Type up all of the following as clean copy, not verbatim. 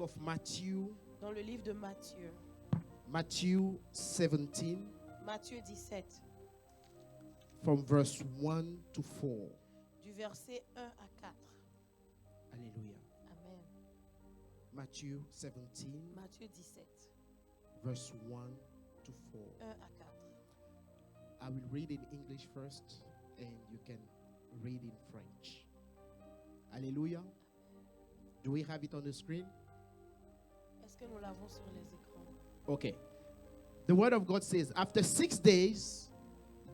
of Matthew, dans le livre de Matthieu, Matthew 17, Matthieu 17, from verse 1 to 4. du verset 1 à 4. Hallelujah. Amen. Matthew 17, Matthieu 17, verse 1 to 4. 1 à 4. I will read in English first, and you can read in French. Hallelujah. Do we have it on the screen? Est-ce que nous l'avons sur les écrans? Okay. The word of God says, after 6 days,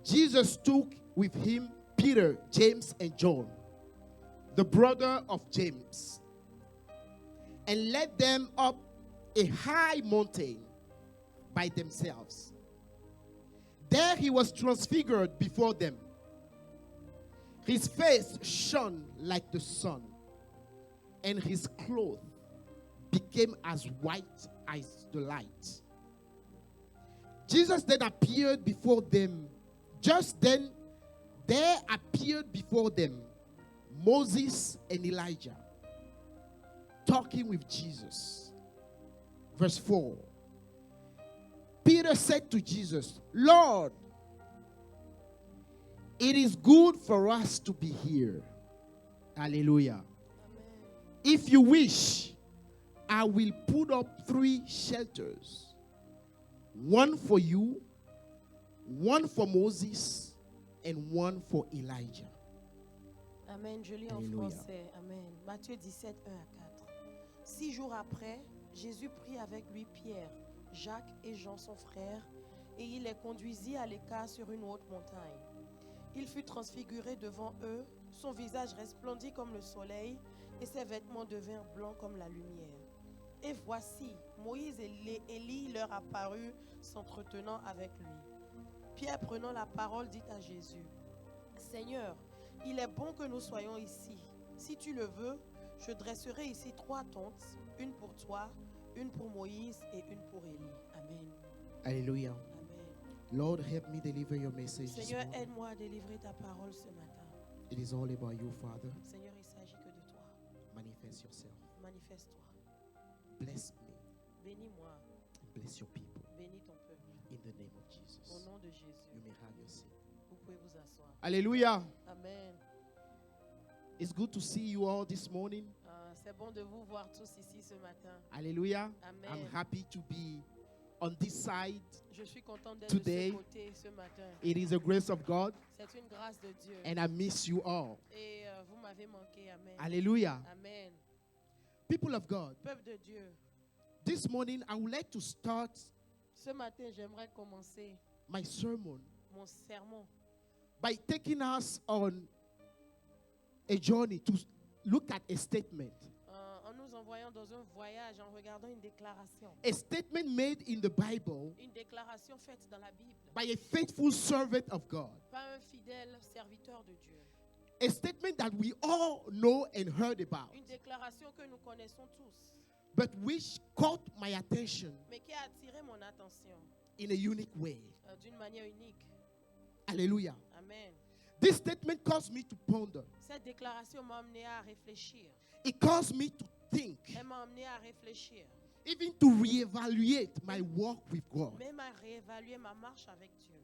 Jesus took with him Peter, James, and John, the brother of James, and led them up a high mountain by themselves. There he was transfigured before them. His face shone like the sun, and his clothes became as white as the light. Jesus then appeared before them. Just then, there appeared before them Moses and Elijah talking with Jesus. Verse 4. Peter said to Jesus, Lord, it is good for us to be here. Hallelujah. Amen. If you wish, I will put up 3 shelters. One for you, one for Moses, and one for Elijah. Amen. Je lis en Alléluia. français. Amen. Matthieu 17, 1 à 4. 6 jours après, Jésus prit avec lui Pierre, Jacques et Jean son frère, et il les conduisit à l'écart sur une haute montagne. Il fut transfiguré devant eux, son visage resplendit comme le soleil, et ses vêtements devinrent blancs comme la lumière. Et voici, Moïse et Élie leur apparurent, s'entretenant avec lui. Pierre, prenant la parole, dit à Jésus, Seigneur, il est bon que nous soyons ici. Si tu le veux, je dresserai ici 3 tentes, une pour toi, une pour Moïse et une pour Élie. Amen. Hallelujah. Amen. Lord, help me deliver your message this Seigneur, morning. aide-moi à délivrer ta parole ce matin. It is all about you, Father. Seigneur, il ne s'agit que de toi. Manifest yourself. Manifeste-toi. Bless me Bénis-moi. and bless your people. Bénis ton peuple. In the name of Au Jesus. nom de Jésus. You may have your seat. Vous pouvez vous asseoir. Hallelujah. Amen. It's good to see you all this morning. C'est bon de vous voir tous ici ce matin. Hallelujah. Amen. I'm happy to be on this side. Je suis content d'être Today, de ce côté ce matin. It is a grace of God, C'est une grâce de Dieu. and I miss you all. Et vous m'avez manqué. Amen. Hallelujah. Amen. People of God, Peuple de Dieu, this morning I would like to start ce matin, j'aimerais commencer my sermon mon sermon by taking us on a journey to look at a statement. en nous envoyant dans un voyage, en regardant une déclaration. A statement made in the Bible Une déclaration faite dans la Bible by a faithful servant of God. par un fidèle serviteur de Dieu. A statement that we all know and heard about, Une déclaration que nous connaissons tous, but which caught my attention mais qui a attiré mon attention in a unique way. d'une manière unique. Hallelujah. Amen. This statement caused me to ponder. Cette déclaration m'a amené à réfléchir. It caused me to think, Elle m'a amené à réfléchir, even to reevaluate my walk with God. même à réévaluer ma marche avec Dieu.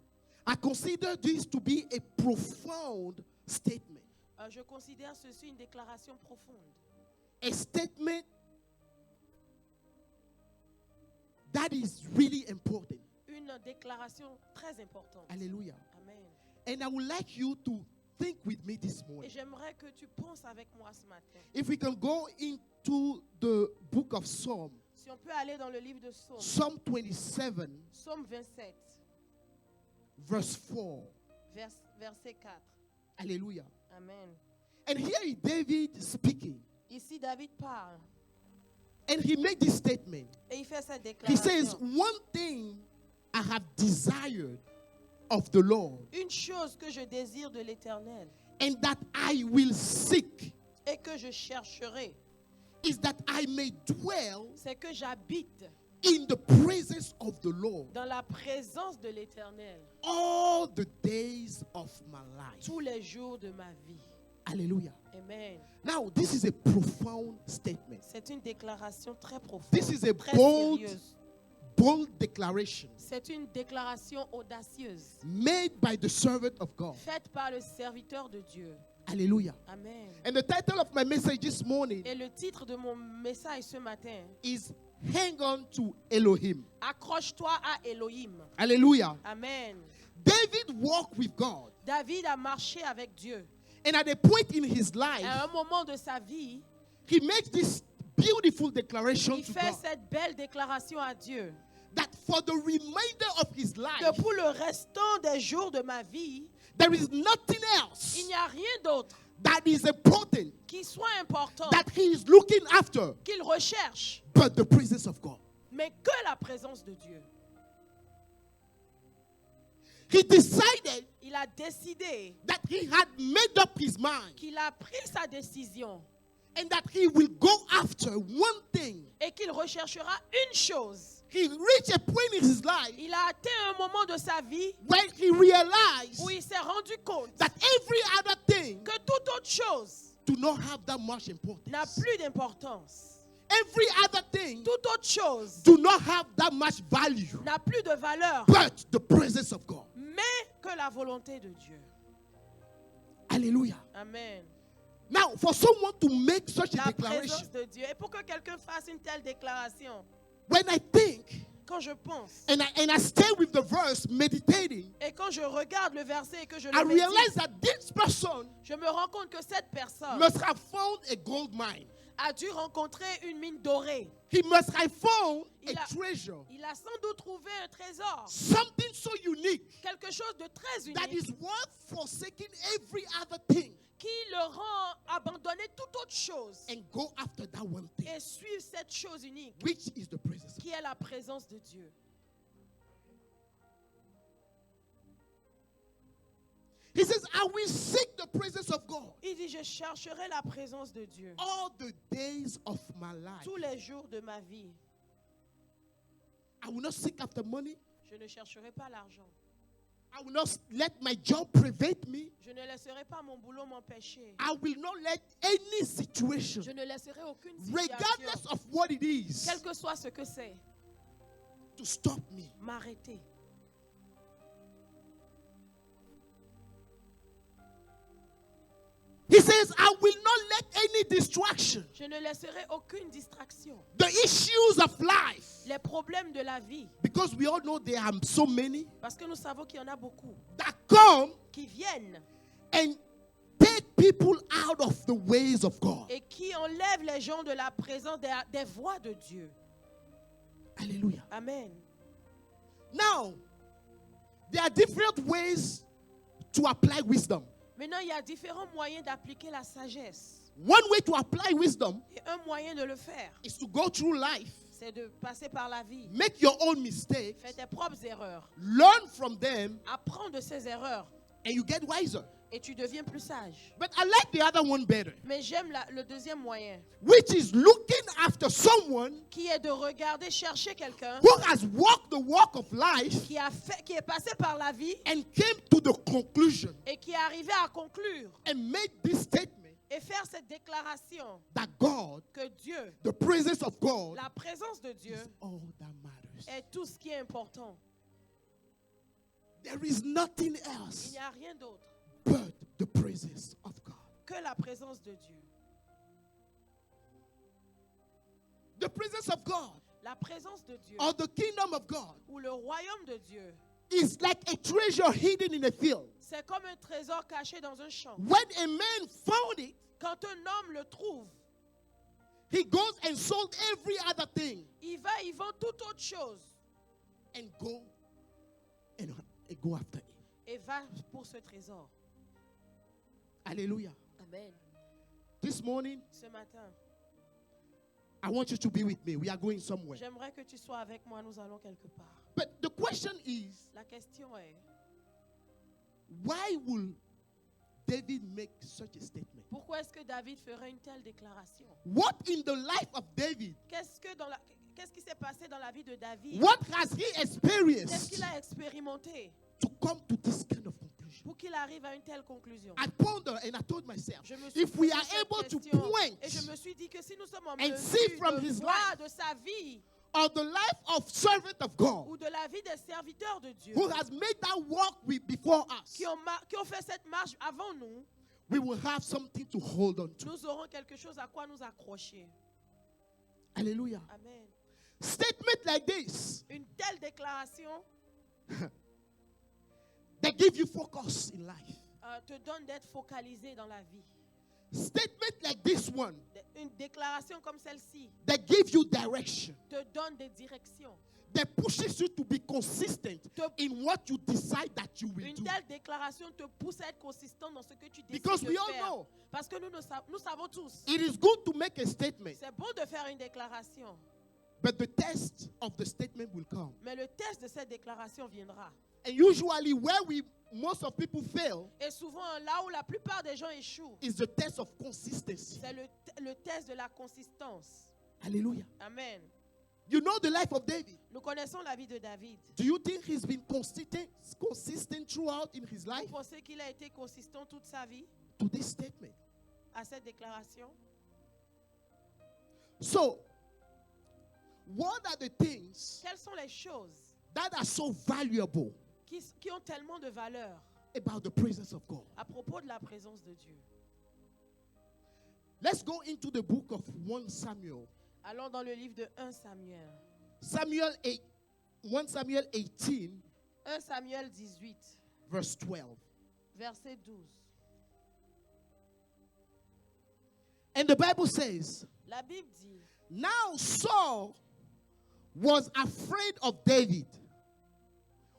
I consider this to be a profound statement. Je considère ceci une déclaration profonde. A statement that is really important. Une déclaration très importante. Hallelujah. Amen. And I would like you to think with me this Et morning. j'aimerais que tu penses avec moi ce matin. If we can go into the book of Psalm, Si on peut aller dans le livre de Psaume, Psalm 27, Psaume 27, verse 4. verset 4. Hallelujah. Amen. And here is David speaking. Ici, David parle And he made this statement. et il fait cette He déclaration. says, one thing I have desired of the Lord, Une chose que je désire de l'Éternel and that I will seek, et que je chercherai, is that I may dwell c'est que j'habite in the presence of the Lord dans la présence de l'Éternel all the days of my life. tous les jours de ma vie. Hallelujah. Amen. Now, this is a profound statement. C'est une déclaration très profonde, This is a très bold, sérieuse. bold declaration C'est une déclaration audacieuse made by the servant of God. faite par le serviteur de Dieu. Hallelujah. Amen. And the title of my message this morning Et le titre de mon message ce matin, is Hang On to Elohim. accroche-toi à Elohim. Hallelujah. Amen. David walked with God. David a marché avec Dieu. And at a point in his life, À un moment de sa vie, he makes this beautiful declaration il to fait God cette belle déclaration à Dieu. that for the remainder of his life, Que pour le restant des jours de ma vie, there is nothing il else n'y a rien d'autre that is important, qui soit important, that he is looking after, qu'il recherche, but the presence of God. mais que la présence de Dieu. He decided Il a décidé that he had made up his mind qu'il a pris sa décision and that he will go after one thing. et qu'il recherchera une chose. He reached a point in his life Il a atteint un moment de sa vie when he realized où il s'est rendu compte that every other thing que toute autre chose do not have that much importance. n'a plus d'importance. Every other thing Toute autre chose do not have that much value, n'a plus de valeur, but the presence of God. mais que la volonté de Dieu. Hallelujah. Amen. Now, for someone to make such a La declaration, présence de Dieu. Et pour que quelqu'un fasse une telle déclaration, when I think quand je pense and I stay with the verse, meditating, et quand je regarde le verset et que je I le médite, realize that this person je me rends compte que cette personne must have found a gold mine. a dû rencontrer une mine dorée. He must have found Il a a- treasure, Il a sans doute trouvé un trésor, something so unique quelque chose de très that unique is worth forsaking every other thing qui le rend abandonner toute autre chose and go after that one thing, et suivre cette chose unique which is the presence of qui est la présence de Dieu. He says, I will seek the presence of God Il dit, je chercherai la présence de Dieu all the days of my life. tous les jours de ma vie. I will not seek after money. Je ne chercherai pas l'argent. I will not let my job prevent me. Je ne laisserai pas mon boulot m'empêcher. I will not let any situation, Je ne laisserai aucune situation, regardless of what it is, quel que soit ce que c'est, to stop me. m'arrêter. He says, I will not let any distraction, Je ne laisserai aucune distraction. the issues of life, Les problèmes de la vie, because we all know there are so many parce que nous savons qu'il y en a beaucoup that come qui viennent and take people out of the ways of God. et qui enlèvent les gens de la présence des voies de Dieu. Hallelujah. Amen. Now, there are different ways to apply wisdom. Maintenant, il y a différents moyens d'appliquer la sagesse. One way to apply wisdom Et un moyen de le faire, is to go through life, c'est de passer par la vie. make your own mistakes, Fais tes propres erreurs. learn from them, Apprends de ces erreurs and you get wiser. et tu deviens plus sage. But I like the other one better, Mais j'aime le deuxième moyen, which is looking after someone qui est de regarder, chercher quelqu'un who has walked the walk of life qui est passé par la vie and came to the conclusion et qui est arrivé à conclure and made this statement et faire cette déclaration that God, que Dieu, the presence of God, la présence de Dieu, is all that matters. est tout ce qui est important. There is nothing Il else n'y a rien d'autre but the presence of God. que la présence de Dieu. The presence of God La présence de Dieu or the kingdom of God ou le royaume de Dieu, is like a treasure hidden in a field. c'est comme un trésor caché dans un champ. When a man found it, Quand un homme le trouve, he goes and sold every other thing il vend toute autre chose and go after it. et va pour ce trésor. Hallelujah. Amen. This morning, Ce matin, I want you to be with me. We are going somewhere. j'aimerais que tu sois avec moi, nous allons quelque part. But the question is, La question est, why will David make such a statement? pourquoi est-ce que David ferait une telle déclaration? What in the life of David? Qu'est-ce qui s'est passé dans la vie de David? What has he Qu'est-ce experienced qu'il a expérimenté to come to this kind of conclusion? pour qu'il arrive à une telle conclusion. I pondered and I told myself, Je me suis if we posé are cette able to question point et je me suis dit que si nous sommes en and see mesure from de his voir life de sa vie on the life of servant of God ou de la vie des serviteurs de Dieu who has made that walk before us, qui ont fait cette marche avant nous, we will have something to hold on to. nous aurons quelque chose à quoi nous accrocher. Hallelujah. Amen. Statement like this, Une telle déclaration they give you focus in life. te donne d'être focalisé dans la vie. Statement like this one, Une déclaration comme celle-ci they give you direction. te donne des directions. They pushes you to be consistent in what you decide that you will Une do. telle déclaration te pousse à être consistant dans ce que tu décides Because de we all faire. know Parce que nous savons tous. it is good to make a statement, C'est bon de faire une déclaration. but the test of the statement will come. Mais le test de cette déclaration viendra. And usually where most of people fail Et souvent, là où la plupart des gens échouent, is the test of consistency. c'est le test de la consistance. Hallelujah. Amen. You know the life of David. Nous connaissons la vie de David. Do you think he's been consistent throughout in his life? Vous pensez qu'il a été consistant toute sa vie To this statement. à cette déclaration? So, what are the things Quelles sont les choses that are so valuable qui ont tellement de valeur about the presence of God? à propos de la présence de Dieu? Let's go into the book of 1 Samuel. Allons dans le livre de 1 Samuel. 1 Samuel 18, 1 Samuel 18, verse 12. verset 12. And the Bible says, La Bible dit, now Saul was afraid of David.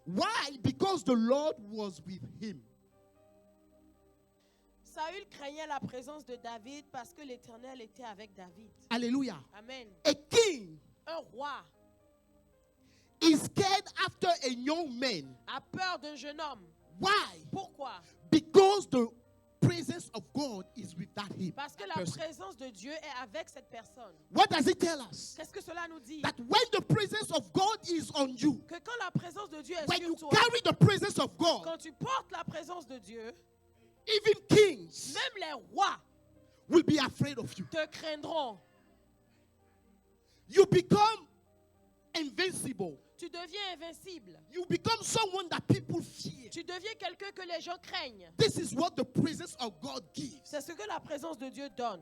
Why? Because the Lord was with him. Saül craignait la présence de David parce que l'Éternel était avec David. Hallelujah. Amen. A king Un roi is scared after a young man. a peur d'un jeune homme. Why? Pourquoi? Because the presence of God is with him. Parce que la présence de Dieu est avec cette personne. What does it tell us? Qu'est-ce que cela nous dit? That when the presence of God is on you, Que quand la présence de Dieu est when sur you toi, carry the presence of God, quand tu portes la présence de Dieu, even kings même les rois will be afraid of you. te craindront. You become invincible. Tu deviens invincible. You become someone that people fear. Tu deviens quelqu'un que les gens craignent. This is what the presence of God gives. C'est ce que la présence de Dieu donne.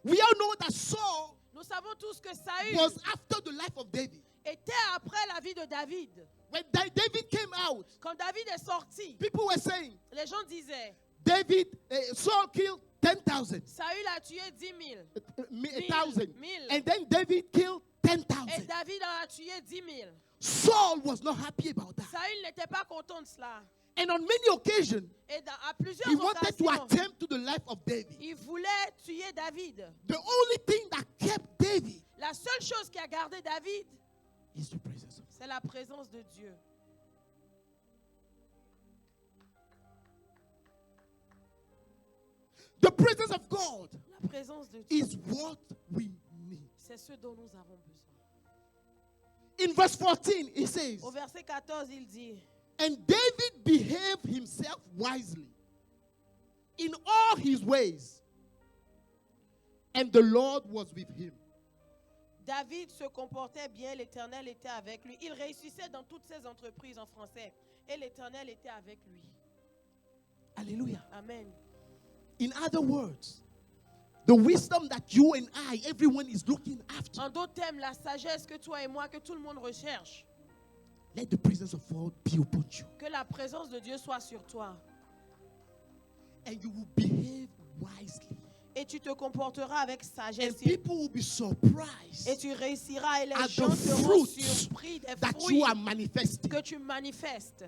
We all know that Saul Nous savons tous que Saül was after the life of David. était après la vie de David. When David came out, Quand David est sorti, people were saying, les gens disaient, Saul killed 10,000. Saül a tué 10 000. 1,000. 1000. And then David killed Et 10,000. David en a tué 10 000. Saul was not happy about that. Saül n'était pas content de cela. And on many occasions, Et à plusieurs he wanted to occasions, attempt to the life of David. il voulait tuer David. The only thing that kept David La seule chose qui a gardé David, is the presence of God. c'est la présence de Dieu. The presence of God La présence de Dieu, is what we need. c'est ce dont nous avons besoin. In verse 14, it says, Au verset 14, il dit, and David behaved himself wisely in all his ways, and the Lord was with him. David se comportait bien, l'Éternel était avec lui. Il réussissait dans toutes ses entreprises en français. Et l'Éternel était avec lui. Hallelujah. Amen. In other words, the wisdom that you and I, everyone is looking after, En d'autres termes, la sagesse que toi et moi, que tout le monde recherche, let the presence of God be upon you. que la présence de Dieu soit sur toi. And you will behave wisely. Et tu te comporteras avec And sagesse. people will be surprised Et tu réussiras et les at gens the seront fruits surpris des that fruits you are manifesting. que tu manifestes.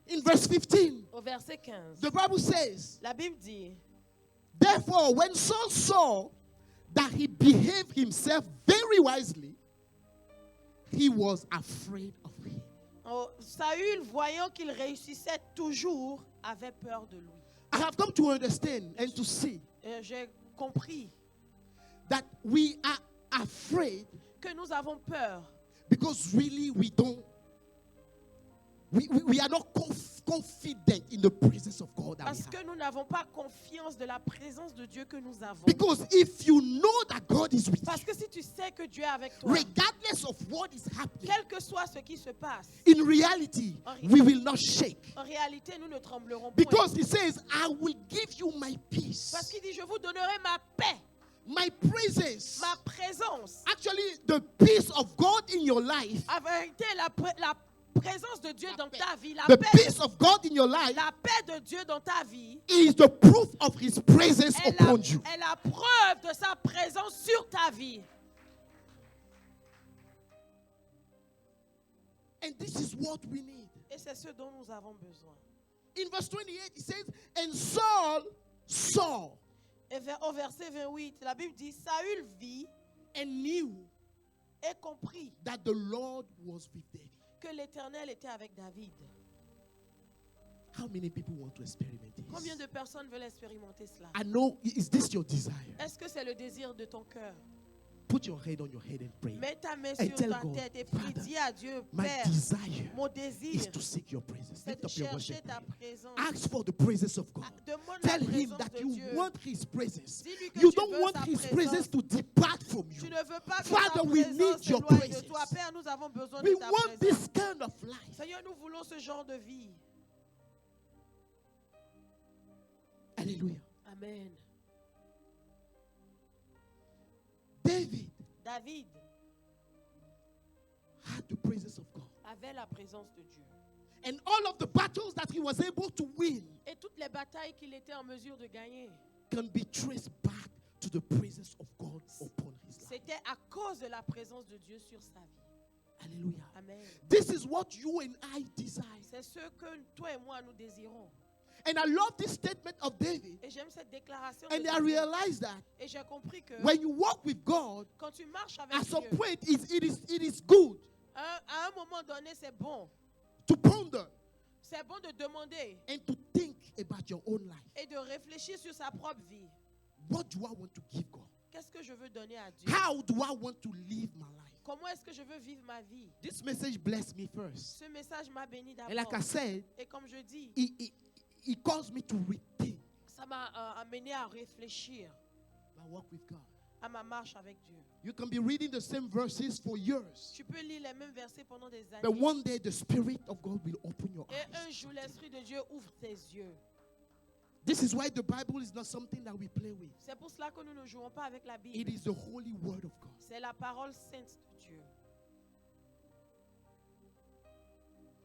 In verse 15, Au verset 15, the Bible says, la Bible dit, therefore, when Saul saw that he behaved himself very wisely, he was afraid of him. oh, Saül, voyant qu'il réussissait toujours, avait peur de lui. I have come to understand and to see J'ai compris that we are afraid que nous avons peur Because really we are not confident in the presence of God that we Parce que have. nous n'avons pas confiance de la présence de Dieu que nous avons. Because if you know that God is with Parce you, que si tu sais que Dieu est avec toi, regardless of what is happening, quel que soit ce qui se passe, in reality, we will not shake. en réalité, nous ne tremblerons point. Because he says, I will give you my Parce peace, qu'il dit, je vous donnerai ma paix, my presence. ma présence. Actually, the peace of God in your life, En vérité, la présence de Dieu dans ta vie, the peace of God in your life la paix de Dieu dans ta vie is the proof of his presence upon you. est la preuve de sa présence sur ta vie. And this is what we need. Et c'est ce dont nous avons besoin. In verse 28, it says, and Saul saw Et au verset 28, la Bible dit, Saül vit and knew et comprit that the Lord was with David. que l'Éternel était avec David. How many people want to experiment Combien this? de personnes veulent expérimenter cela? I know, is this your desire? Est-ce que c'est le désir de ton cœur? Put your head on your head and pray. Mets ta main And sur tell ta God, tête et prie. Father, Dis à Dieu, My Père, desire mon is désir, to seek your presence. c'est Lift de up your chercher worship. ta présence. Ask for the presence of God. Demande la Tell him présence that de you Dieu. want his presence. Dis-lui que You tu don't veux want sa his présence. presence to depart from Tu you. ne veux pas que Father, ta we présence need your s'éloigne de toi. presence. Père, nous avons besoin We de ta want présence. this kind of life. Seigneur, nous voulons ce genre de vie. Hallelujah. Amen. David David had the presence of God. avait la présence de Dieu. And all of the battles that he was able to win Et toutes les batailles qu'il était en mesure de gagner, can be traced back to the presence of God upon his life. c'était à cause de la présence de Dieu sur sa vie. Hallelujah. Amen. This is what you and I desire. C'est ce que toi et moi nous désirons. And I love this statement of David. Et j'aime cette déclaration. And de I David. realize that Et j'ai compris que when you walk with God, quand tu marches avec at some Dieu, point it is good à un moment donné, c'est bon. to ponder C'est bon de demander and to think about your own life. et de réfléchir sur sa propre vie. What do I want to give God? Qu'est-ce que je veux donner à Dieu? How do I want to live my life? Comment est-ce que je veux vivre ma vie? This message blessed me first. Ce message m'a béni And like d'abord. I said, Et comme je dis, it caused me to rethink ça m'a amené à réfléchir my walk with God. à ma marche avec Dieu. You can be reading the same verses for years, Tu peux lire les mêmes versets pendant des but années. one day the Spirit of God will open your Et un eyes. jour, l'Esprit de Dieu ouvre tes yeux. This is why the Bible is not something that we play with. C'est pour cela que nous ne jouons pas avec la It Bible. is the holy word of God. C'est la parole sainte de Dieu.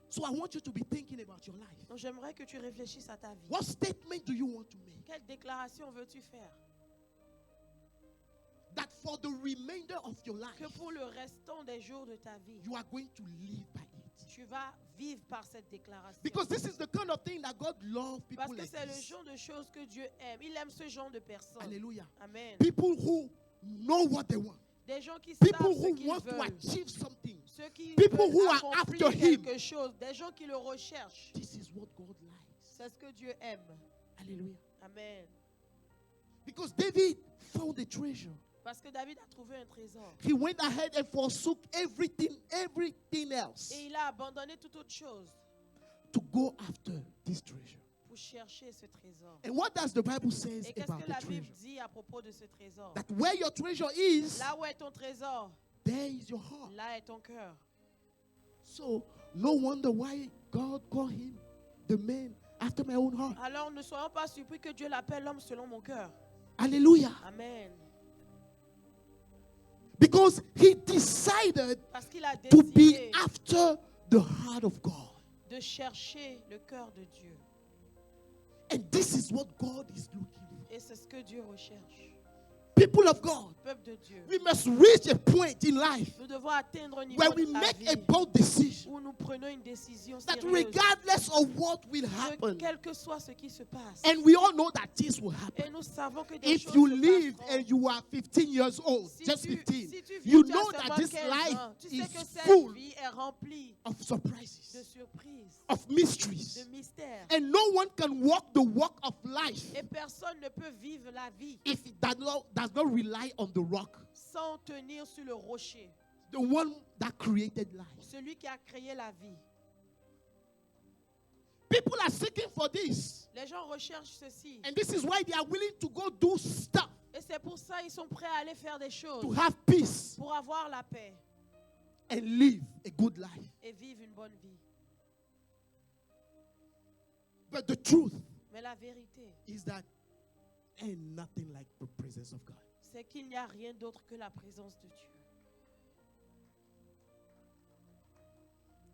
So I want you to be thinking about your life. Donc j'aimerais que tu réfléchisses à ta vie. What statement do you want to make? Quelle déclaration veux-tu faire? That for the remainder of your life, Que pour le restant des jours de ta vie, you are going to live by it. tu vas vivre par cette déclaration. Because this is the kind of thing that God loves people Parce que like c'est le this. genre de choses que Dieu aime. Il aime ce genre de personnes. Hallelujah. Amen. People who know what they want. Des gens qui People savent ce who qu'ils want to veulent. achieve something. Ceux qui People veulent who are accomplir after him. quelque chose. Des gens qui le recherchent. This is what God likes. C'est ce que Dieu aime. Hallelujah. Amen. Because David found a treasure. Parce que David a trouvé un trésor. He went ahead and forsook everything else Et il a abandonné toute autre chose to go after this treasure. pour chercher ce trésor. And what does the Bible say Et qu'est-ce about que the la Bible treasure? dit à propos de ce trésor? That where your treasure is, Là où est ton trésor, there is your heart. là est ton cœur. So no wonder why God called him the man after my own heart. Alors ne soyons pas surpris que Dieu l'appelle l'homme selon mon cœur. Hallelujah. Amen. Because he decided Parce qu'il a to be décidé after the heart of God. de chercher le cœur de Dieu. And this is what God is looking for. Et c'est ce que Dieu recherche. People of God, Peuple de Dieu. we must reach a point in life Nous devons atteindre un niveau where we de la make vie a bold decision où nous prenons une décision that sérieuse. regardless of what will Que happen, quel que soit ce qui se passe. and we all know that this will happen. Et nous savons que des If choses you se live passeront. and you are 15 years old, Si just tu- 15, si tu vis, you tu as know that seulement this 15 life ans, tu sais is que cette full vie est remplie of de surprises, surprises, of mysteries. de mystères. And no one can walk the walk of life Et personne ne peut vivre la vie if it does not rely on the rock. sans tenir sur le rocher. The one that created life. Celui qui a créé la vie. People are seeking for this. Les gens recherchent ceci. And this is why they are willing to go do stuff Et c'est pour ça qu'ils sont prêts à aller faire des choses. to have peace Pour avoir la paix. and live a good life. Et vivre une bonne vie. But the truth Mais la vérité, is that ain't nothing like the presence of God. c'est qu'il n'y a rien d'autre que la présence de Dieu.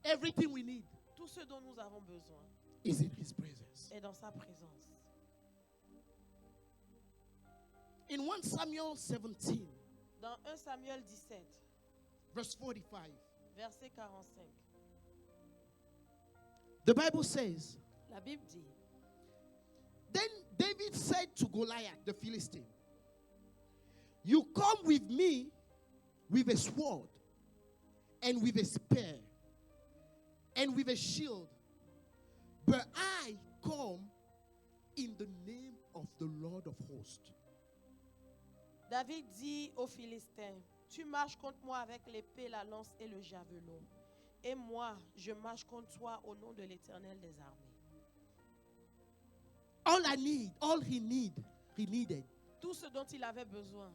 Everything we need Tout ce dont nous avons besoin is in His presence. est dans sa présence. In 1 Samuel 17, Dans 1 Samuel 17, verse 45, verset 45, the Bible says, la Bible dit, Then David said to Goliath, the Philistine, You come with me with a sword and with a spear and with a shield, but I come in the name of the Lord of hosts. David dit aux Philistins, tu marches contre moi avec l'épée, la lance et le javelot. Et moi, je marche contre toi au nom de l'Éternel des armées. All he needed Tout ce dont il avait besoin,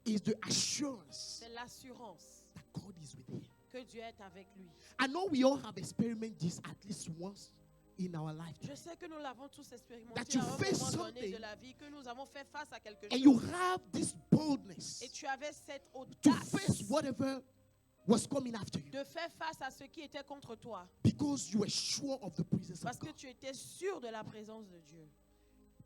is the assurance c'est l'assurance that God is with him. que Dieu est avec lui. I know we all have experienced this at least once in our lifetime. Je sais que nous l'avons tous expérimenté That you à un face moment donné something de la vie, que nous avons fait face à quelque And you chose. have this boldness Et tu avais cette to face audace whatever was coming after you de faire face à ce qui était contre toi. because you were sure of the presence Parce of que God. tu étais sûr de la présence de Dieu.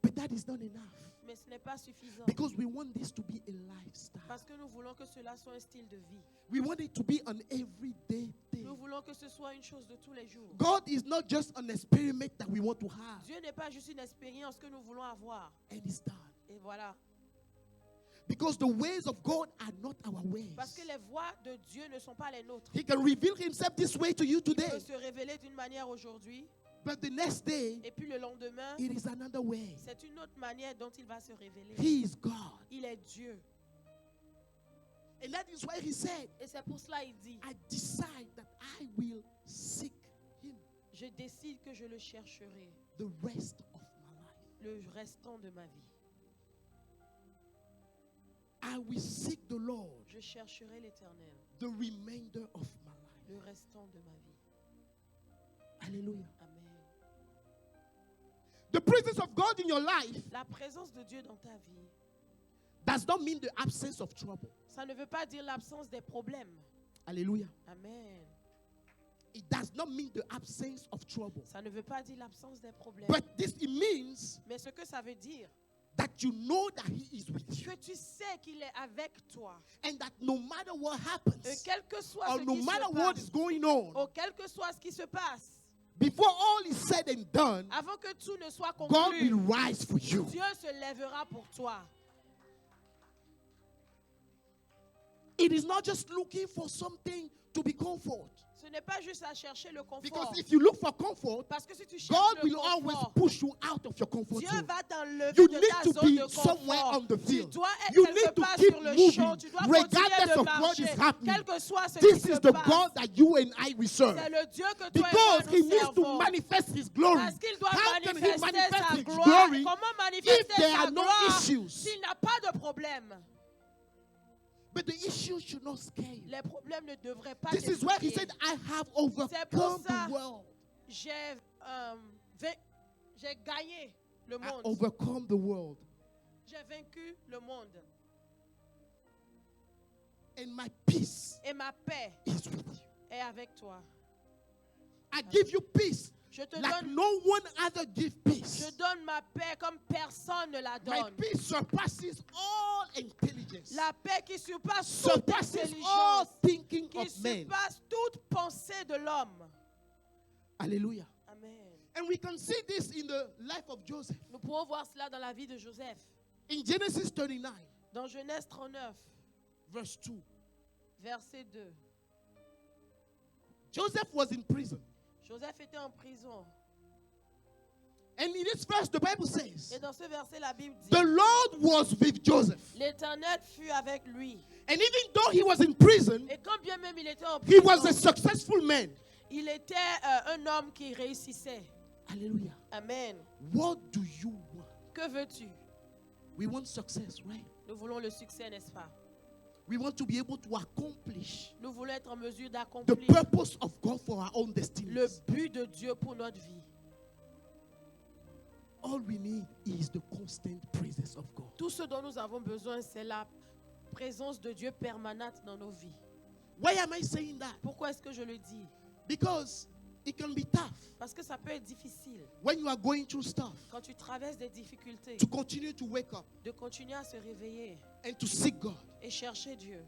But that is not enough Mais ce n'est pas suffisant. because we want this to be a lifestyle. Parce que nous voulons que cela soit un style de vie. We want it to be an everyday Nous thing. voulons que ce soit une chose de tous les jours. God is not just an experiment that we want to have Dieu n'est pas juste une expérience que nous voulons avoir. and it's done. Et voilà. Because the ways of God are not our ways. Parce que les voies de Dieu ne sont pas les nôtres. He can reveal himself this way to you Il peut today, se révéler d'une manière aujourd'hui, but the next day et puis le lendemain, it is another way. c'est une autre manière dont il va se révéler. He is God. Il est Dieu. And that is why he said, Et c'est pour cela qu'il dit, I decide that I will seek him je décide que je le chercherai the rest of my life. le restant de ma vie. I will seek the Lord Je chercherai l'Éternel the remainder of my life. le restant de ma vie. Hallelujah. Amen. The presence of God in your life La présence de Dieu dans ta vie, does not mean the absence of trouble. ça ne veut pas dire l'absence des problèmes. Hallelujah. Amen. It does not mean the absence of trouble. Ça ne veut pas dire l'absence des problèmes. But it means Mais ce que ça veut dire, that you know that he is with you. que tu sais qu'il est avec toi. And that no matter what Et happens, quel que soit or ce no qui matter se what passe, is going on, ou quel que soit ce qui se passe, before all is said and done, avant que tout ne soit God conclu, will rise for you. Dieu se lèvera pour toi. It is not just looking for something to be comfort. Ce n'est pas juste à chercher le confort. Because if you look for comfort, Parce que si tu cherches God le will always confort, push you out of your comfort Dieu zone. va t'enlever You de need ta to zone be de somewhere confort. on the Tu field. dois être You quelque need to part keep sur le moving, champ. Tu dois regardless continuer de of what marcher, is happening. quel que soit ce This qui is se the passe. God that you and I will serve. C'est le Dieu que toi et Because moi he nous needs to servons. manifest his glory. Parce qu'il doit How can he manifester manifest sa his gloire. glory Comment if manifester there sa are no gloire issues? s'il n'a pas de problème? But the issues should not scare you. Les problèmes ne devraient pas This is where he t'effrayer. said, I have C'est pour overcome ça- the world. J'ai gagné le I monde. overcome the world. J'ai vaincu le monde. And my peace Et ma paix is with you. est avec toi. I give you peace Je te like donne, no one other give je peace. donne ma paix comme personne ne la My donne. peace surpasses all intelligence. La paix qui surpasse toute Surpasses all intelligence, thinking qui of men. surpasse toute pensée de l'homme. Hallelujah. Amen. And we can see this in the life of Joseph. Nous pouvons voir cela dans la vie de Joseph. In Genesis 39, Dans Genèse 39, verse 2. verset 2. Joseph was in prison. Joseph était en prison. And in this verse, the Bible Et says, dans ce verset, la Bible dit, the Lord was with Joseph. l'Éternel fut avec lui. And even though he was in prison, Et quand bien même il était en he was a prison, successful man. il était un homme qui réussissait. Hallelujah. Amen. What do you want? Que veux-tu? We want success, right? Nous voulons le succès, n'est-ce pas? We want to be able to accomplish Nous voulons être en mesure the d'accomplir purpose of God for our own destiny. le but de Dieu pour notre vie. All we need is the constant presence of God. Tout ce dont nous avons besoin, c'est la présence de Dieu permanente dans nos vies. Why am I saying that? Pourquoi est-ce que je le dis? Because it can be tough Parce que ça peut être difficile when you are going through stuff quand tu traverses des difficultés to continue to wake up de continuer à se réveiller and to seek God. et chercher Dieu.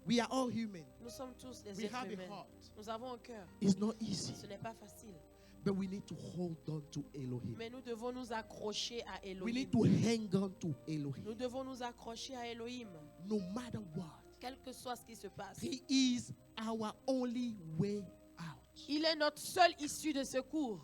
We are all human. Nous sommes tous des We êtres have a humains. heart. Nous avons un cœur. It's not easy, Ce n'est pas facile. but we need to hold on to Elohim. Mais nous devons nous accrocher à We Elohim. need to hang on to Elohim. Nous devons nous accrocher à Elohim. No matter what, Quel que soit ce qui se passe. He is our only way out. Il est notre seule issue de secours.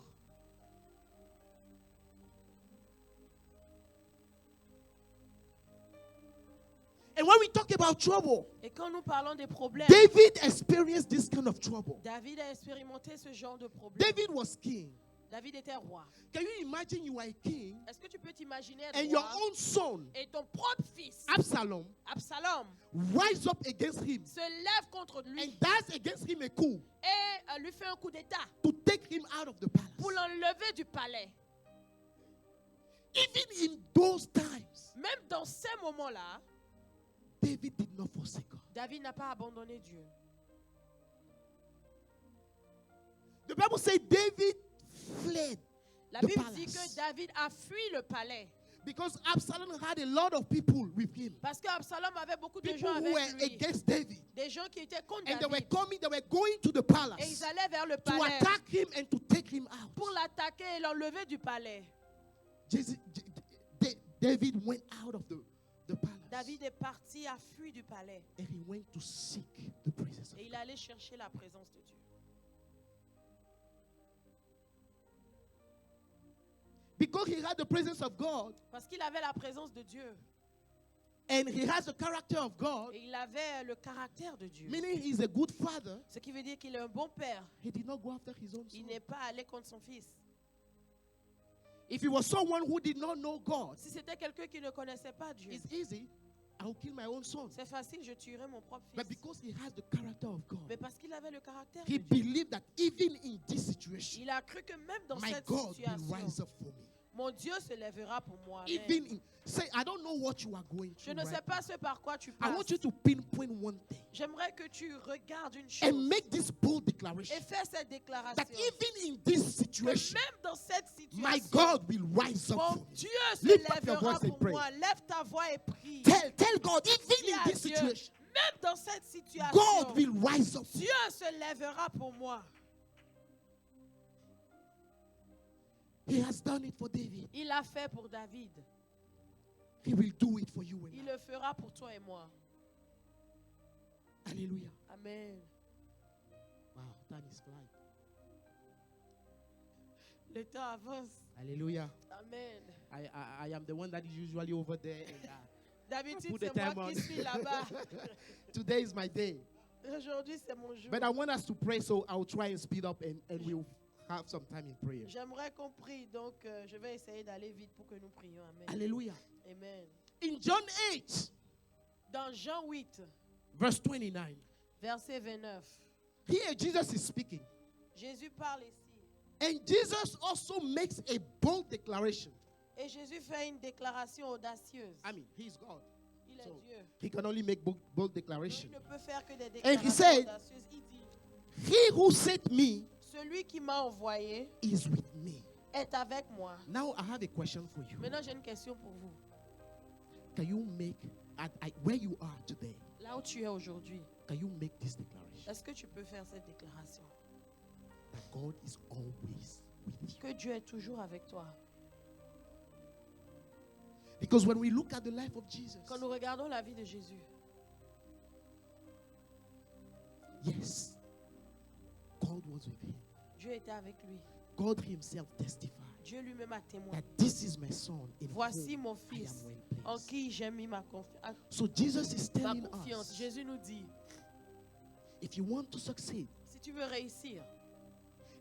And when we talk about trouble, Et quand nous parlons des problèmes, David experienced this kind of trouble. David a expérimenté ce genre de problème. David was king. David était roi. Can you imagine you are a king Est-ce que tu peux t'imaginer être and your roi own son, et ton propre fils, Absalom, Absalom, rise up against him se lève contre lui and does against him a coup et lui fait un coup d'état to take him out of the palace? pour l'enlever du palais? Even in those times, Même dans ces moments-là, David did not forsake God. David n'a pas abandonné Dieu. The Bible says David fled La the Bible dit palace que David a fui le palais because Absalom had a lot of people with him. parce qu'Absalom avait beaucoup de People gens who were avec lui. against David. Des gens qui étaient contre And they were David. going to the Et palace ils allaient vers le to palais attack him and to take him out. pour l'attaquer et l'enlever du palais. David went out of the palace. David est parti, a fui du palais. And he went to seek the presence of Et il allait chercher la présence de Dieu. Because he had the presence of God Parce qu'il avait la présence de Dieu. and he has the character of God, Et il avait le caractère de Dieu. meaning he's a good father, Ce qui veut dire qu'il est un bon père. he did not go after his own Il son. n'est pas allé contre son fils. If he was someone who did not know God, Si c'était quelqu'un qui ne connaissait pas Dieu, it's easy. I'll kill my own son. c'est facile, je tuerai mon propre But fils. because he has the character of Mais God, parce qu'il avait le caractère he de Dieu, believed that even in this situation, il a cru que même dans my cette God will situation, rise up for me. mon Dieu se lèvera pour moi. Amen. Even in, say, I don't know what you are going Je through. ne sais Right pas ce par quoi tu now. I passes. want you to pinpoint one thing J'aimerais que tu regardes une and chose make this bold declaration et fais cette déclaration. that even in this Que situation, même dans cette my situation, God will rise up mon for me. Dieu se Lift up your lèvera voice and pour pray. moi. Lève ta voix et prie. Tell God, Dis even in à this Dieu, situation, même dans cette situation, God will rise up. Dieu se lèvera pour moi. He has done it for David. Il l'a fait pour David. He will do it for you and Il I. le fera pour toi et moi. Hallelujah. Amen. Wow, time is flying. Le temps avance. Hallelujah. Amen. I am the one that is usually over there. And, D'habitude, put the c'est time moi on. qui suis là-bas. Today is my day. Aujourd'hui, c'est mon jour. But I want us to pray, so I'll try and speed up and we'll have some time in prayer. J'aimerais qu'on prie, donc je vais essayer d'aller vite pour que nous prions. Amen. Hallelujah. Amen. In John 8, Dans Jean 8, verse 29, verset 29, here Jesus is speaking. Jésus parle ici. And Jesus also makes a bold declaration. Et Jésus fait une déclaration audacieuse. I mean, he's God. Il est So, Dieu. he can only make bold Donc, il declarations. ne peut faire que des And he déclarations said, audacieuses. Il dit, He who sent me celui qui m'a envoyé is with me. est avec moi. Now I have a question for you. Maintenant, j'ai une question pour vous. Can you make, where you are today, Là où tu es aujourd'hui, can you make this declaration? est-ce que tu peux faire cette déclaration? That God is always with you. Que Dieu est toujours avec toi. Because when we look at the life of Jesus, Quand nous regardons la vie de Jésus, yes, God was with him. Dieu était avec lui. God himself testified. Dieu lui-même a témoigné. that this is my son in Voici whom mon I fils am well en pleased. qui j'ai mis ma So Jesus is telling confiance. us, Jésus nous dit, if you want to succeed, si tu veux réussir,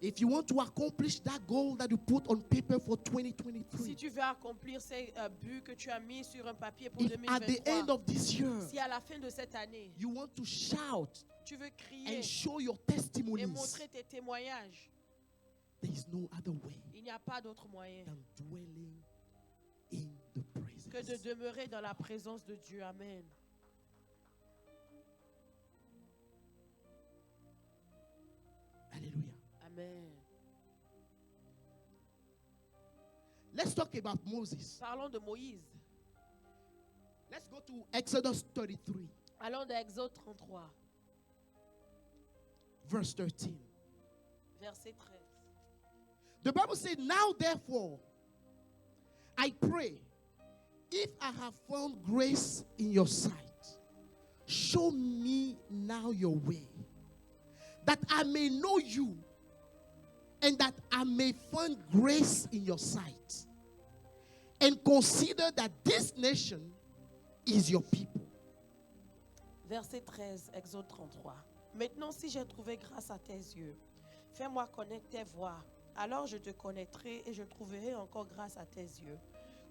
if you want to accomplish that goal that you put on paper for si 2023, tu veux accomplir ces buts que tu as mis sur un papier pour if at the 2023, end of this year si à la fin de cette année, you want to shout tu veux crier and show your et testimonies, montrer tes témoignages, there is no other way il n'y a pas d'autre moyen than dwelling in the que de presence. demeurer dans la présence de Dieu. Amen. Hallelujah. Amen. Let's talk about Moses. Parlons de Moïse. Let's go to Exodus 33, Allons dans Exode 33, verse 13. verset 13. The Bible said, now therefore, I pray, if I have found grace in your sight, show me now your way, that I may know you, and that I may find grace in your sight, and consider that this nation is your people. Verset 13, Exode 33. Maintenant, si j'ai trouvé grâce à tes yeux, fais-moi connaître tes voies. Alors je te connaîtrai et je trouverai encore grâce à tes yeux.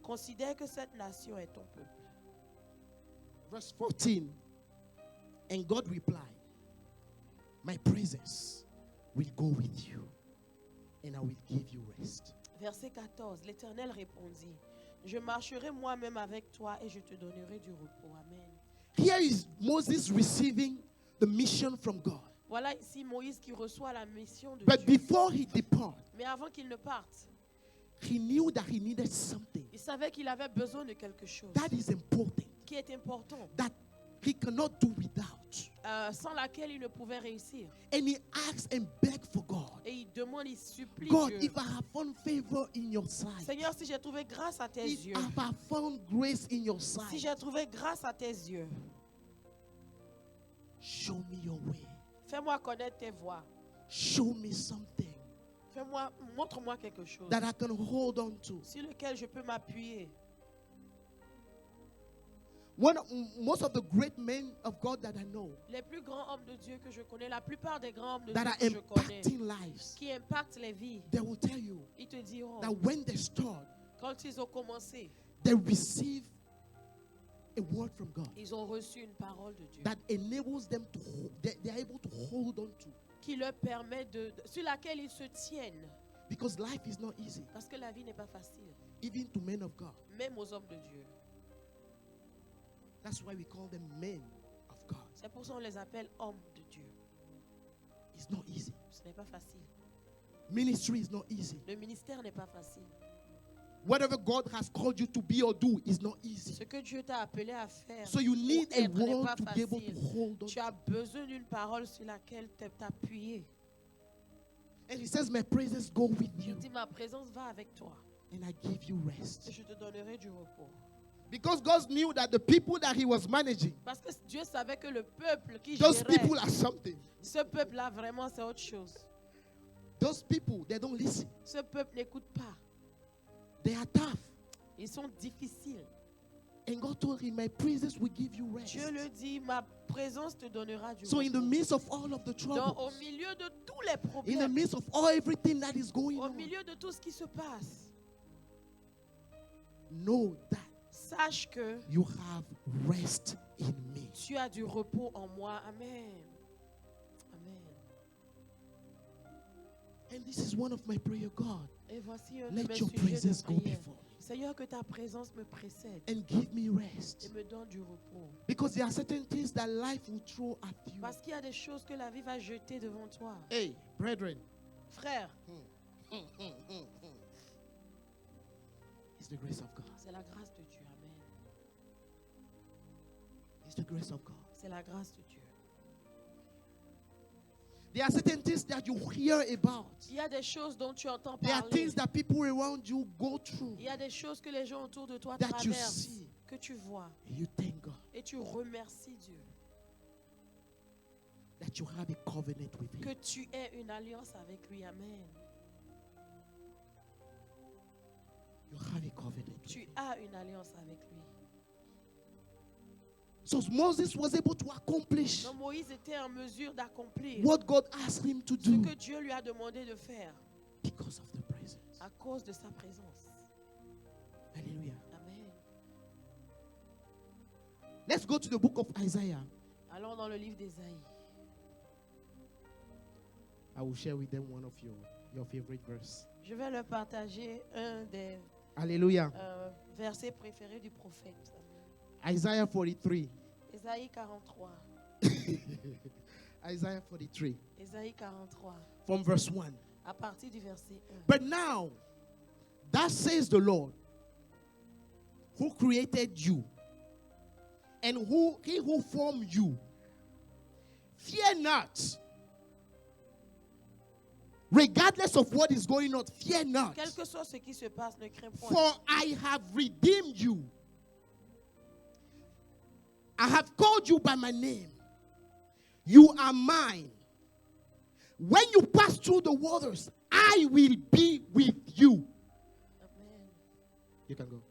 Considère que cette nation est ton peuple. Verse 14. And God replied, my presence will go with you, and I will give you rest. Verset 14. L'Éternel répondit, je marcherai moi-même avec toi et je te donnerai du repos. Amen. Here is Moses receiving the mission from God. Voilà ici Moïse qui reçoit la mission de But Dieu. before he departed, Mais avant qu'il ne parte, he knew that he needed something il savait qu'il avait besoin de quelque chose that is important, qui est important, that he cannot do without. sans laquelle il ne pouvait réussir. And he asked and begged for God. Et il demande, il supplie God, Dieu. if I have found favor in your sight, Seigneur, si j'ai trouvé grâce à tes if yeux, I have found grace in your si sight, j'ai trouvé grâce à tes yeux, show me your way. fais-moi connaître tes voies. Show me something Montre-moi quelque chose that I can hold on to. sur lequel je peux m'appuyer. Most of the great men of God that I know Les plus grands hommes de Dieu que je connais, la plupart des grands hommes de that Dieu are que je connais, impacting lives, qui impactent les vies, they will tell you ils te diront, that when they start, quand ils ont commencé, they receive a word from God ils ont reçu une parole de Dieu that enables them to they are able to hold on to, qui leur permet sur laquelle ils se tiennent. because life is not easy, Parce que la vie n'est pas facile, even to men of God. même aux hommes de Dieu. That's why we call them men of God. C'est pour ça qu'on les appelle hommes de Dieu. It's not easy. Ce n'est pas facile. Ministry is not easy. Le ministère n'est pas facile. Whatever God has called you to be or do is not easy. Ce que Dieu t'a appelé à faire, So you need a être n'est word pas to be able to facile. hold on Tu to. as besoin d'une parole sur laquelle t'appuyer. And he says, my presence go with Il you, dit, ma présence va avec toi and I give you et rest. je te donnerai du repos. Because God knew that the people that he was managing, Parce que Dieu savait que le peuple qui those gérait, people are something. ce peuple-là, vraiment, c'est autre chose. Those people, they don't listen. Ce peuple n'écoute pas. They are tough. Ils sont difficiles. And God told him, my presence will give you rest. Dieu le dit, ma présence te donnera du So in the repos. midst of all of the Donc, au troubles, milieu de tous les in the problèmes, midst of all everything that is going au on, milieu de tout ce qui se passe, know that sache que you have rest in me. tu as du repos en moi. Amen. Amen. And this is one of my prayer, God. Et voici un de Let mes your sujets presence de go prière. before me Seigneur, que ta présence me précède and give me et rest. me donne du repos. Because there are certain things that life will throw at you. Parce qu'il y a des choses que la vie va jeter devant toi. Hey, brethren, Frère, it's the grace of God. c'est la grâce de Dieu. Amen. It's the grace of God. C'est la grâce de Dieu. There are certain things that you hear about. Il y a des choses dont tu entends There are parler. things that people around you go through Il y a des choses que les gens autour de toi that you traversent, see que tu vois. and you thank God Et tu remercies Dieu that you have a covenant with que Him. tu aies une alliance avec lui. Amen. You have a covenant. Tu as une alliance avec lui. So Moses was able to accomplish Donc Moïse était en mesure d'accomplir what God asked him to ce do que Dieu lui a demandé de faire because of the presence. à cause de sa présence. Hallelujah. Amen. Let's go to the book of Isaiah. Allons dans le livre d'Ésaïe. I will share with them one of your favorite verse. Je vais leur partager un des Hallelujah. versets préférés du prophète. Isaiah 43. Ésaïe 43. Isaiah 43. Ésaïe 43. From verse 1. À partir du verset 1. But now, that says the Lord, who created you, and he who formed you. Fear not. Regardless of what is going on, fear not. Quel que soit ce qui se passe, ne crains point. For I have redeemed you. I have called you by my name. You are mine. When you pass through the waters, I will be with you. Amen. You can go.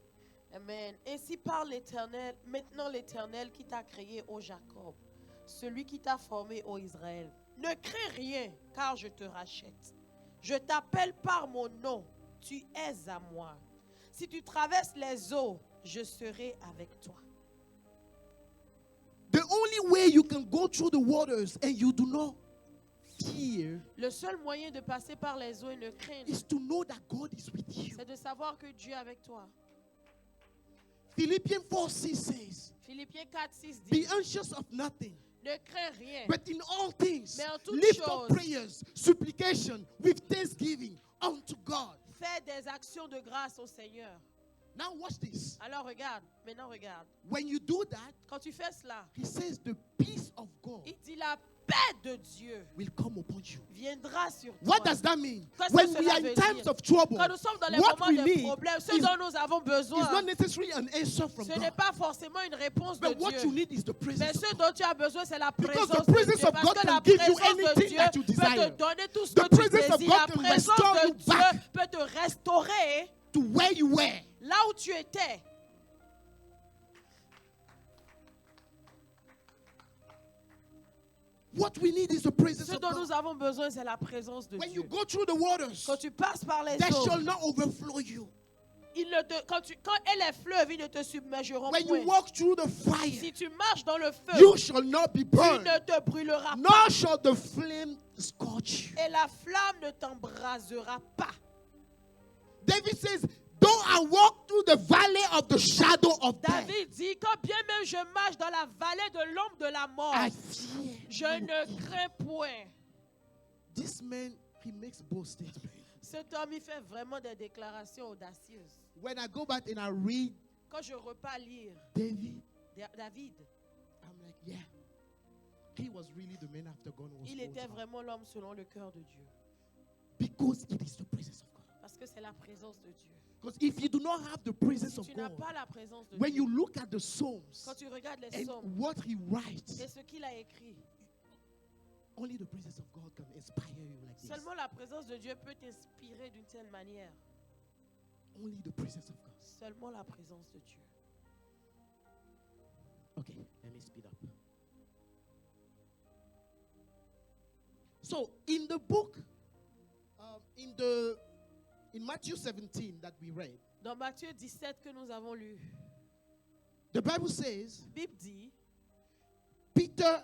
Amen. Ainsi parle l'Éternel, maintenant l'Éternel qui t'a créé, ô Jacob, celui qui t'a formé, ô Israël. Ne crains rien, car je te rachète. Je t'appelle par mon nom, tu es à moi. Si tu traverses les eaux, je serai avec toi. The only way you can go through the waters and you do not fear Le seul moyen de passer par les eaux et ne craindre, is to know that God is with you. c'est de savoir que Dieu est avec toi. Philippians 4:6 says, Philippiens 4, 6 be dit, anxious of nothing, ne crains rien, but in all things, mais en toutes lift up choses, prayers, supplication with thanksgiving unto God. fais des actions de grâce au Seigneur. Now watch this. Alors regarde, maintenant regarde. When you do that, Quand tu fais cela, he says the peace of God il dit la paix de Dieu will come upon you. viendra sur toi. What does that mean? Qu'est-ce When que we cela are in veut times dire? of trouble, Quand nous sommes dans les what moments we de need problème, ce is dont nous avons not besoin, necessarily an answer from ce n'est God. pas forcément une réponse de But what you Dieu. need is the Mais presence ce of God. dont tu as besoin, c'est la Because présence the de presence Dieu. of Parce God que can la give you présence de anything Dieu that you peut desire. te donner tout ce The que tu presence of désires. God La can présence restore de you Dieu back peut te restaurer to where you were. là où tu étais. What we need is the presence Ce of dont God. nous avons besoin, c'est la présence de When you Dieu. go through the waters, Quand tu passes par les they eaux, shall not overflow you. quand les fleuves, ils ne te submergeront When point. you walk through the fire, Si tu marches dans le feu, you shall not be tu burned, ne te brûleras pas. nor shall the flame scorch you. Et la flamme ne t'embrasera pas. David says, though I walk through the valley of the shadow of death, David dit, quand bien même je marche dans la vallée de l'ombre de la mort, I fear je no ne evil. crains point. This man, he makes bold statements. Cet homme, il fait vraiment des déclarations audacieuses. When I go back and I read Quand je repars lire David, David, I'm like, yeah, he was really the man after God was il était called. vraiment l'homme selon le cœur de Dieu. Because it is the presence of God. Parce que c'est la présence de Dieu. Because if you do not have the presence Si of tu n'as God, pas la présence de when Dieu, you look at the Psalms quand tu regardes les and psaumes what he writes, et ce qu'il a écrit, only the presence of God can inspire you like this. seulement la présence de Dieu peut t'inspirer d'une telle manière. Only the presence of God. Seulement la présence de Dieu. Okay, let me speed up. So in the book, in Matthew 17 that we read, Dans Matthieu 17 que nous avons lu, the Bible says la Bible dit, Peter,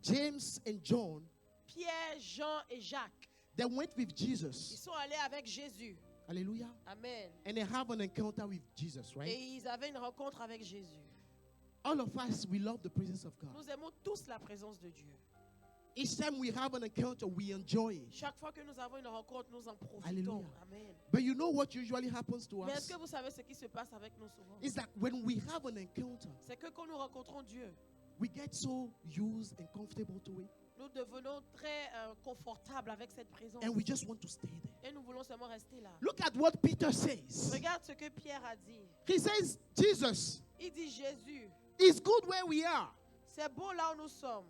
James, and John, Pierre, Jean et Jacques, they went with ils Jesus. sont allés avec Jésus. Hallelujah. Amen. And they have an encounter with Jesus, right? Et ils avaient une rencontre avec Jésus. All of us, we love the presence of God. Nous aimons tous la présence de Dieu. Each time we have an encounter, we enjoy it. Chaque fois que nous avons une rencontre, nous en profitons. Alléluia. Amen. But you know what usually happens to Mais est-ce us? que vous savez ce qui se passe avec nous souvent? Is that when we have an encounter, C'est que quand nous rencontrons Dieu, we get so used and comfortable to it, nous devenons très confortables avec cette présence. and we just want to stay there. Et nous voulons seulement rester là. Look at what Peter says. Regarde ce que Pierre a dit. He says, Jesus, Il dit, Jésus, it's good where we are. c'est beau là où nous sommes.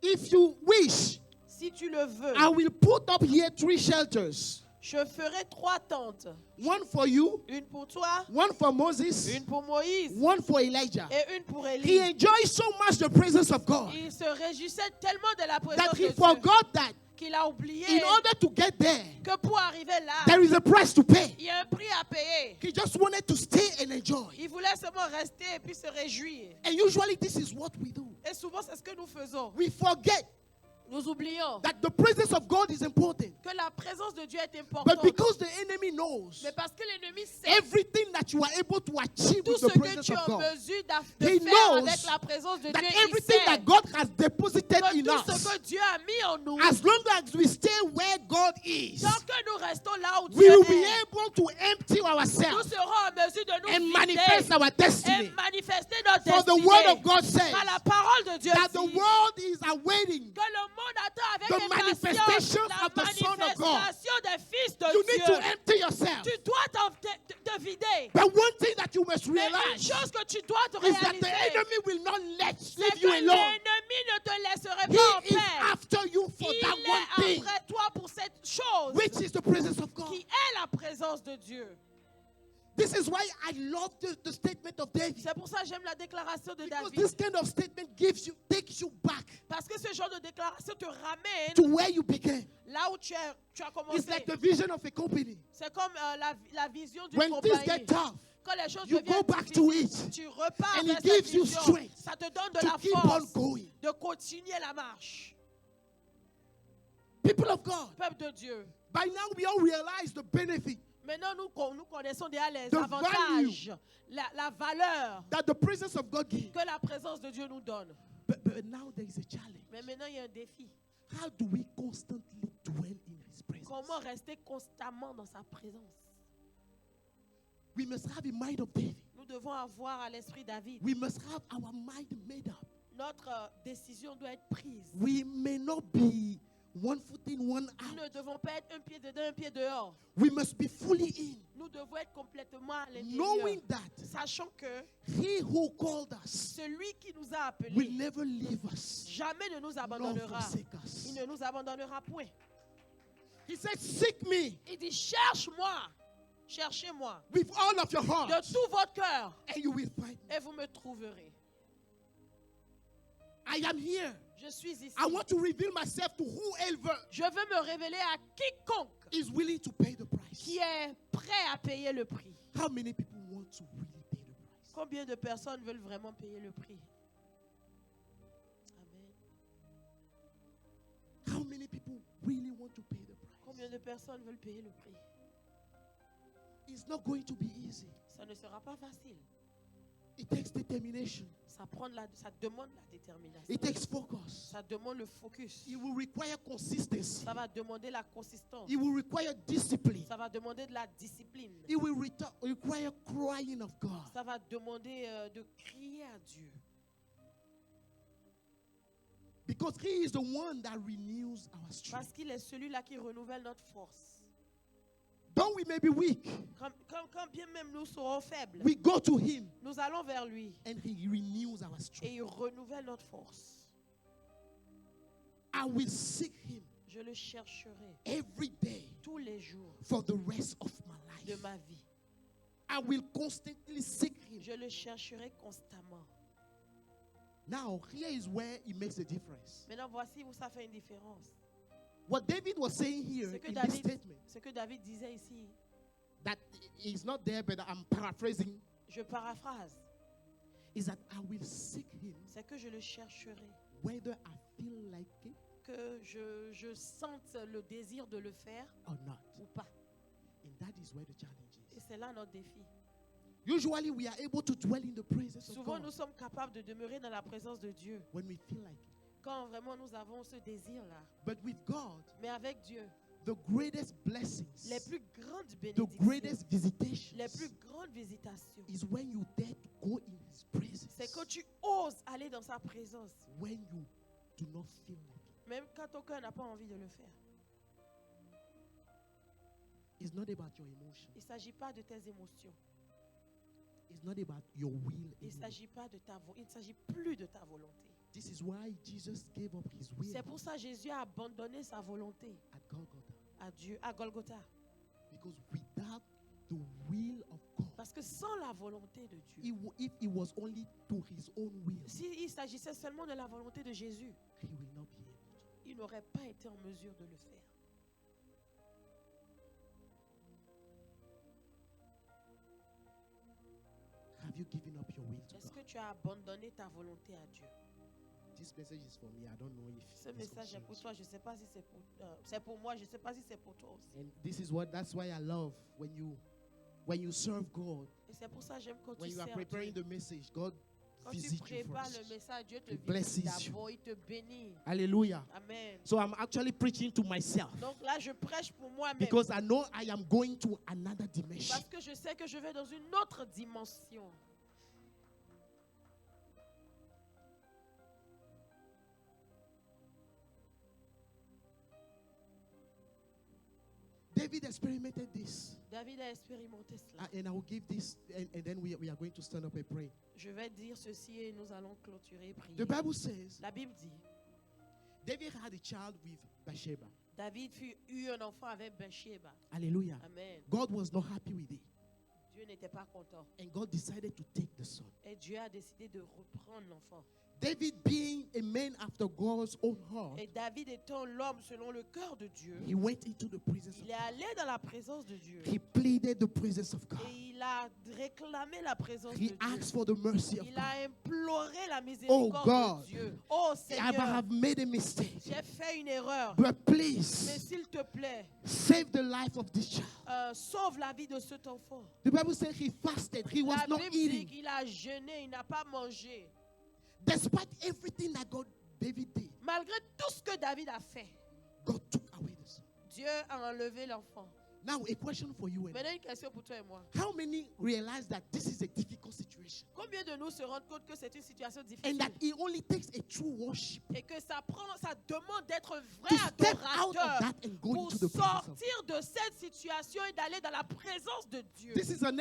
If you wish, Si tu le veux, I will put up here 3 shelters. Je ferai 3 tentes. One for you, Une pour toi, one for Moses, une pour Moïse one for Elijah. et une pour He Élie. enjoyed so much the presence of God Il se réjouissait tellement de la présence that de he Dieu forgot that qu'il a oublié in order to get there, que pour arriver là, there is a price to pay. il y a un prix à payer. He just wanted to stay and enjoy. Il voulait seulement rester et puis se réjouir. And usually this is what we do. Et souvent, c'est ce que nous faisons. We forget Nous oublions that the presence of God is important. que la présence de Dieu est But importante. because the enemy knows Mais parce que l'ennemi sait everything that you are able to achieve tout with ce the que presence tu es of en God, mesure He de faire knows avec la présence de that Dieu, il everything sait that God has deposited que in tout us, ce que Dieu a mis en nous, as long as we stay where God is, tant que nous restons là où we Dieu will be est, able to empty nous ourselves serons en mesure de nous and vider manifest our et destiny. manifester notre For the destinée. word of God says Car la parole de Dieu that the dit world is awaiting que le monde attend avec the impatience manifestation la of the Son of God. manifestation des fils de You need Dieu. to empty yourself. Tu dois te vider. But one thing that you must Mais une realize chose que tu dois te is that the réaliser, enemy will not c'est leave que you alone. l'ennemi ne te laisserait pas en He is paix. after you for Il that one est thing, après toi pour cette chose which is the presence of God. qui est la présence de Dieu. This is why I love the statement of David. C'est pour ça que j'aime la déclaration de Because David. this kind of statement takes you back Parce que ce genre de déclaration te ramène to where you began. là où tu as It's commencé. like the vision of a company. C'est comme la vision d'une When things compagnie. get tough, Quand les choses you go deviennent back to difficiles, it tu repars and vers it cette gives you vision. strength Ça te donne de to la keep on force going. de continuer la marche. People of God, Peuple de Dieu. by now we all realize the benefit Maintenant, nous connaissons déjà les The avantages, la valeur that the presence of God gives. que la présence de Dieu nous donne. But now there is a challenge. Mais maintenant, il y a un défi. How do we constantly dwell in His presence? Comment rester constamment dans sa présence? We must have a mind of David. Nous devons avoir à l'esprit David. We must have our mind made up. Notre décision doit être prise. We may not be one foot in, one Nous out. ne devons pas être un pied dedans, un pied dehors. We must be fully in, Nous devons être complètement à l'intérieur. knowing that Sachant que He who called us celui qui nous a will appelés never leave us jamais ne nous nor abandonnera. forsake us. Il ne nous abandonnera point. He said, seek me Il dit, cherche-moi, cherchez-moi with all of your de heart tout votre cœur and you will find me. et vous me trouverez. I am here. Je suis ici. I want to reveal myself to whoever Je veux me révéler à quiconque is willing to pay the price. qui est prêt à payer le prix. How many people want to really pay the price? Combien de personnes veulent vraiment payer le prix? Amen. How many people really want to pay the price? Combien de personnes veulent payer le prix? It's not going to be easy. Ça ne sera pas facile. It takes determination. Ça demande la détermination. It takes focus. Ça demande le focus. It will require consistency. Ça va demander la consistance. It will require discipline. Ça va demander de la discipline. It will require crying of God. Ça va demander de crier à Dieu. Because He is the one that renews our Parce strength. qu'il est celui-là qui renouvelle notre force. Though we may be weak, Quand bien même nous serons faibles, we go to Him nous allons vers lui and He renews our et strength. il renouvelle notre force. I will seek Him Je le chercherai every day tous les jours for the rest of my de life. ma vie. I will constantly seek Him. Je le chercherai constamment. Now, here is where it makes a difference. Maintenant, voici où ça fait une différence. What David was saying here Ce que in this David, statement, ce que David disait ici, that is not there, but I'm paraphrasing, je paraphrase, is that I will seek Him c'est que je le chercherai, whether I feel like it que je sente le désir de le faire or not. ou pas. And that is where the challenge Et is. c'est là notre défi. Usually we are able to dwell in the presence of Souvent, God nous sommes capables de demeurer dans la présence de Dieu when we feel like it. quand vraiment nous avons ce désir-là. But with God, Mais avec Dieu, the greatest blessings, les plus grandes the bénédictions, greatest visitations les plus grandes visitations, is when you dare to go in His presence. c'est quand tu oses aller dans sa présence, When you do not feel like it. même quand ton cœur n'a pas envie de le faire. It's not about your emotion. Il ne s'agit pas de tes émotions. It's not about your will. Il ne anymore. s'agit pas de il ne s'agit plus de ta volonté. This is why Jesus gave up His will C'est pour ça que Jésus a abandonné sa volonté at Golgotha. à Dieu, à Golgotha. Because without the will of God, Parce que sans la volonté de Dieu, if it was only to his own will, s'il s'agissait seulement de la volonté de Jésus, he will not be able to. il n'aurait pas été en mesure de le faire. Have you given up your will to Est-ce God? que tu as abandonné ta volonté à Dieu? This message is for me. I don't know if Ce this message est pour concerns toi. Je ne sais pas si c'est pour moi. Je ne sais pas si c'est pour toi aussi. you. And that's why I love when you serve God, Et c'est pour ça que j'aime quand when tu you are sers preparing Dieu. the message, God Quand tu visit you prépares first. le message, Dieu te He blesses visite you. d'abord. Il te bénit. Hallelujah. Amen. So I'm actually preaching to myself Donc là, je prêche pour moi-même. because I know I am going to another dimension. Parce que je sais que je vais dans une autre dimension. David experimented this. David a expérimenté cela. And I will give this, and then we are going to stand up and pray. Je vais dire ceci et nous allons clôturer et prier. The Bible says La Bible dit, David had a child with Bathsheba. David eut un enfant avec Bathsheba. Hallelujah. Amen. God was not happy with it. Dieu n'était pas content. And God decided to take the son. Et Dieu a décidé de reprendre l'enfant. David, being a man after God's own heart, Et David étant l'homme selon le cœur de Dieu, he went into the presence of il est God. allé dans la présence de Dieu. He pleaded the presence of God. Et il a réclamé la présence He de Dieu. asked for the mercy of Il God. a imploré la miséricorde God. de Dieu. Oh I Seigneur, have made a mistake, j'ai fait une erreur. but Mais please s'il te plaît, save the life of this child. sauve la vie de cet enfant. The Bible said he fasted. He was La not Bible dit eating. qu'il a jeûné, il n'a pas mangé. Despite everything that David did, Malgré tout ce que David a fait, God took away the son. Dieu a enlevé l'enfant. Now, a question for you. Maintenant, une question pour toi et moi. How many realize that this is a difficult situation Combien de nous se rendent compte que c'est une situation and difficile that it only takes a true worship et que ça demande d'être un to vrai step out of adorateur that and go pour into the presence of God? sortir de cette situation et d'aller dans la présence de Dieu? This is an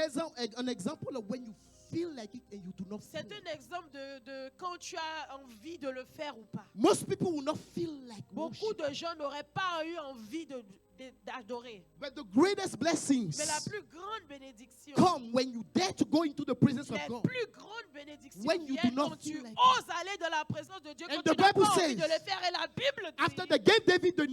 example of when you feel like it and you do not feel C'est it. un exemple de quand tu as envie de le faire ou pas. Most people will not feel like Beaucoup worship. de gens n'auraient pas eu envie d'adorer. But the greatest blessings Mais la plus grande bénédiction, come when you dare to go into the presence of les God. plus grandes bénédictions When you do viennent not quand tu feel like oses aller dans la présence de Dieu, And quand the tu n'as Bible pas envie says, de le faire. Et la Bible After dit, they gave David the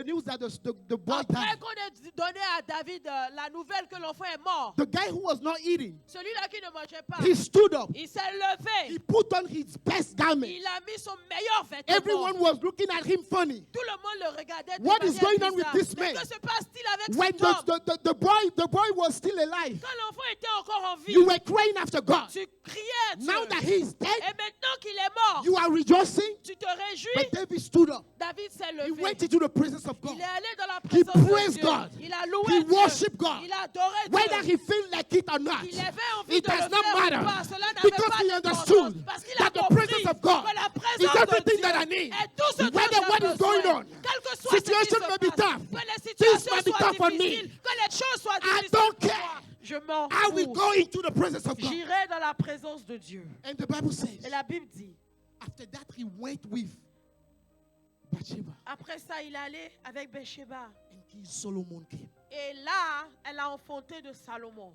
news that the boy après died, qu'on ait donné à David la nouvelle que l'enfant est mort, the guy who was not eating, celui-là qui ne mangeait pas, he stood up. il s'est levé. He put on his best garment. Il a mis son meilleur vêtement. Everyone was looking at him funny. Tout le monde le regardait. de What is manière going on with bizarre. this Mais man? que se passe-t-il avec When cet homme? the boy was still alive, Quand l'enfant était encore en vie, you were crying after God. tu criais à Dieu. Now that he is dead, Et maintenant qu'il est mort, you are rejoicing. tu te réjouis. But David stood up. David s'est He levé. went into the presence of God. Il est allé dans la He présence de praised Dieu. God. Il a loué He Dieu. worshiped God. Il a adoré Whether Dieu. he felt like it or not, Il avait envie it de le does not faire ou matter. pas. Cela n'avait Because pas he d'importance. understood Parce qu'il a that the compris presence of God que la is présence de everything Dieu that I need. est tout ce dont Whether j'ai what is going besoin. on, Quel que soit ce qui situation se may be passe, tough, que les things situations may be soient tough for difficiles, me. que les choses soient I difficiles don't pour care. moi, je m'en I will fous. go into the presence of God. J'irai dans la présence de Dieu. And the Bible says, Et la Bible dit, after that he went with Bathsheba, après ça, il allait avec Bathsheba. and King Solomon came. Et là, elle a enfanté de Salomon.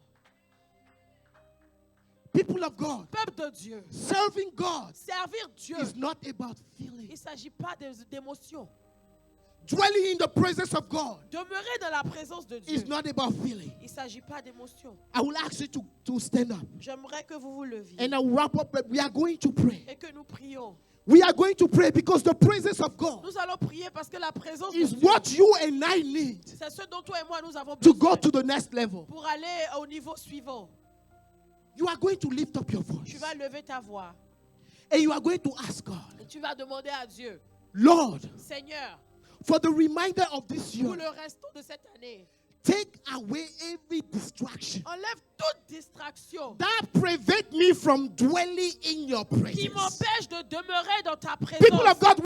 People of God, Peuple de Dieu, serving God servir Dieu, is not about feeling. il ne s'agit pas d'émotion. Dwelling in the presence of God Demeurer dans la présence de Dieu, is not about feeling. il ne s'agit pas d'émotion. I will ask you to stand up. J'aimerais que vous vous leviez And I will wrap up, but we are going to pray. et que nous prions. We are going to pray because the presence of God Nous allons prier parce que la présence de is Dieu, what you and I need c'est ce dont toi et moi nous avons to besoin go to the next level. pour aller au niveau suivant. You are going to lift up your Tu voice vas lever ta voix and you are going to ask God, et tu vas demander à Dieu, Lord, Seigneur, for the reminder of this pour year, le restant de cette année, take away every distraction enlève toute distraction that prevent me from dwelling in your qui presence. m'empêche de demeurer dans ta People présence. of God,